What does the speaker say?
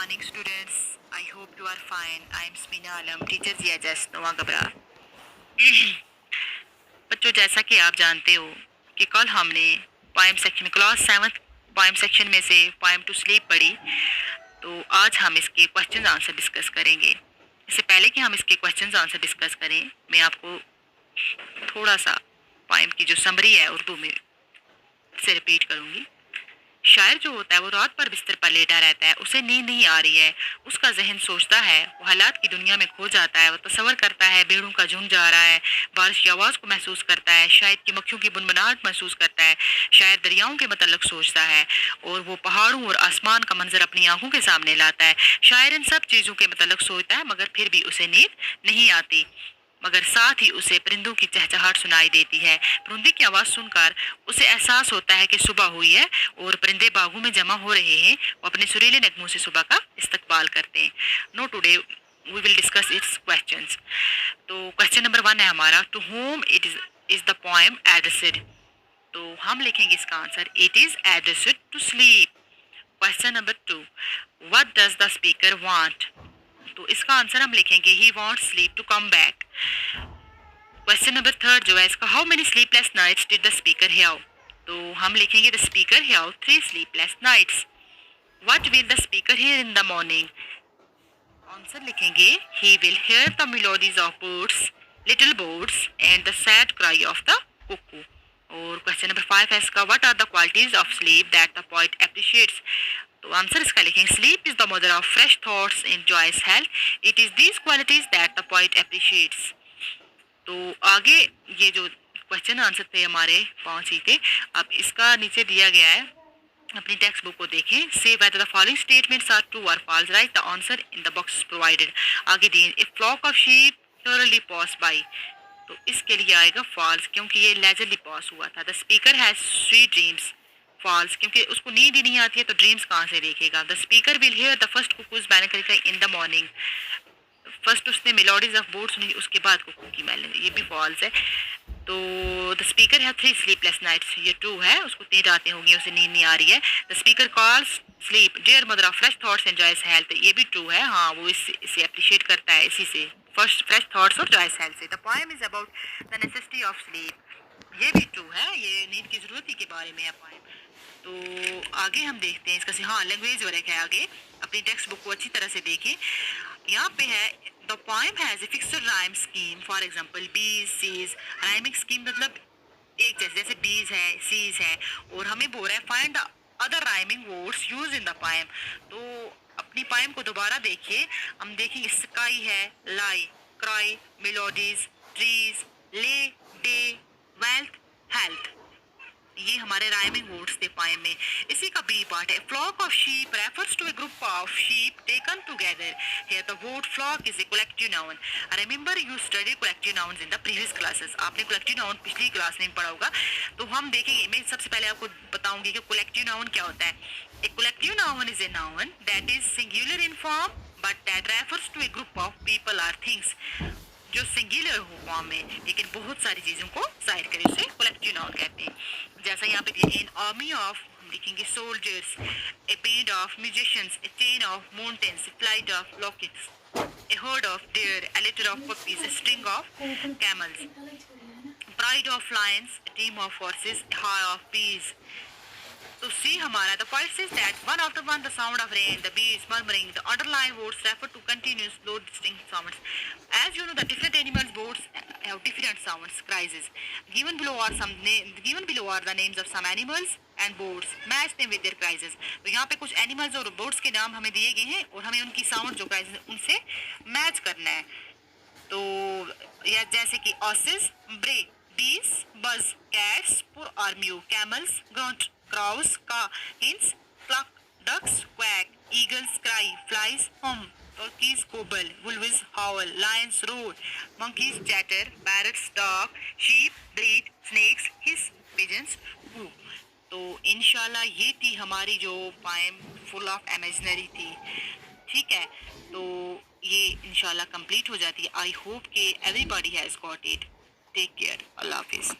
morning, students. I hope you are fine. I am Smina Alam, teacher GHS नवा गबरा। बच्चों, जैसा कि आप जानते हो कि कल हमने पोएम सेक्शन में क्लास 7 पोएम सेक्शन में से पोएम टू स्लीप पढ़ी, तो आज हम इसके क्वेश्चन आंसर डिस्कस करेंगे। इससे पहले कि हम इसके क्वेश्चन आंसर डिस्कस करें, मैं आपको थोड़ा सा पोएम की जो समरी है उर्दू में से रिपीट करूँगी। शायर जो होता है वो रात पर बिस्तर पर लेटा रहता है, उसे नींद नहीं आ रही है, उसका जहन सोचता है, वो हालात की दुनिया में खो जाता है, वो तसव्वुर करता है भेड़ों का झुंड जा रहा है, बारिश की आवाज़ को महसूस करता है, शायद की मक्खियों की बुनबुनाहट महसूस करता है, शायद दरियाओं के मतलब सोचता है, और वो पहाड़ों और आसमान का मंजर अपनी आंखों के सामने लाता है। शायर इन सब चीज़ों के मतलब सोचता है, मगर फिर भी उसे नींद नहीं आती। मगर साथ ही उसे परिंदों की चहचहाट सुनाई देती है। परिंदे की आवाज़ सुनकर उसे एहसास होता है कि सुबह हुई है और परिंदे बागों में जमा हो रहे हैं। वो अपने सुरीले नगमों से सुबह का इस्तकबाल करते हैं। No today we will discuss its questions. तो क्वेश्चन नंबर 1 है हमारा, to whom it is the poem addressed. तो हम लिखेंगे इसका answer, it is addressed to sleep. Question number 2, what does the speaker want. तो इसका आंसर हम लिखेंगे, he wants sleep to come back. Question number 3 जो है इसका, how many sleepless nights did the speaker have. तो हम लिखेंगे, the speaker have 3 sleepless nights. What will the speaker hear in the morning. Answer लिखेंगे, he will hear the melodies of birds, little birds and the sad cry of the cuckoo. और question number 5 है इसका, what are the qualities of sleep that the poet appreciates. तो answer इसका लिखेंगे, sleep is the mother of fresh thoughts and joyous health, it is these qualities that the poet appreciates. तो आगे ये जो question answer थे हमारे 5 ही थे। अब इसका नीचे दिया गया है, अपनी टेक्स्ट बुक को देखें। से whether the following statements are true और false, write the answer in the box provided. आगे दिए, a flock of sheep thoroughly pass by. तो इसके लिए आएगा फॉल्स, क्योंकि ये लेजरली पास हुआ था। The speaker has sweet dreams, falls, क्योंकि उसको नींद ही नहीं आती है तो ड्रीम्स कहाँ से देखेगा। The speaker will hear the first cuckoo's maniacal in the morning. First उसने मेलोडीज ऑफ बोर्ड सुनी, उसके बाद कुकू की मेलोडी, ये भी फॉल्स है। तो द स्पीकर है 3 स्लीपलेस नाइट्स, ये ट्रू है, उसको 3 रातें हो गई, उसे नींद नहीं आ रही है। The speaker calls sleep dear mother of fresh thoughts and joyous health, ये भी ट्रू है, हाँ वो इसे अप्रिशिएट करता है इसी से, फर्स्ट फ्रेश थॉट्स और जॉयस हेल्थ से। The poem is about the necessity of sleep, ये भी ट्रू है, ये नींद की जरूरत ही के बारे में है पोएम। तो आगे हम देखते हैं इसका से, हाँ लैंग्वेज वर्क है। आगे अपनी टेक्स्ट बुक को अच्छी तरह से देखें। यहाँ पे है, the poem has a fixed rhyme scheme, for example बीज सीज। राइमिंग स्कीम मतलब एक जैसे बीज है सीज है, और हमें बोल रहा है find the other rhyming words use in the poem. तो अपनी पोएम को दोबारा देखिए, हम देखेंगे स्काई है, lie, cry, melodies, trees, lay, day, wealth, health, ये हमारे राइमिंग वर्ड्स थे पोएम में। इसी का बी पार्ट है, flock of sheep refers to a group of sheep taken together. Here the word flock is a collective noun. Remember you study collective nouns in the previous classes, आपने collective noun पिछली class में पढ़ा होगा। तो हम देखेंगे, मैं सबसे पहले आपको बताऊंगी कि कलेक्टिव नाउन क्या होता है। A collective noun is a noun that is singular in form but that refers to a group of people or things, जो सिंगुलर हो फॉर्म में लेकिन बहुत सारी चीज़ों को जाहिर करे, उसे कलेक्टिव नाउन कहते हैं। जैसा यहाँ पे दिया, एन आर्मी ऑफ, हम लिखेंगे soldiers, a band of musicians, a chain of mountains, a flight of rockets, a herd of deer, a litter of puppies, a string of camels, pride of lions, a team of horses, a hive of bees. तो सी हमारा, the poet says that one after one the sound of rain, the bees murmuring, the underlying words refer to continuous low distinct sounds. As you know, the different animals' words have different sounds, crises. Given below are the names of some animals and birds. Match them with their crises. तो यहाँ पे कुछ animals और birds के नाम हमें दिए गए हैं और हमें उनकी sound जो crises उनसे मैच करना है। तो या जैसे कि ऑसेस ब्रे, bees buzz, cats purr or mew, camels grunt, crows caw, hens cluck, ducks quack, eagles cry, flies hum, turkeys gobble, wolves howl, lions roar, monkeys chatter, parrots talk, sheep bleat, snakes hiss, pigeons coo। तो इंशाल्लाह ये थी हमारी जो poem full of imaginary थी, ठीक है। तो ये इंशाल्लाह कंप्लीट हो जाती है। आई होप कि everybody has got it. Take care, अल्लाह हाफिज़।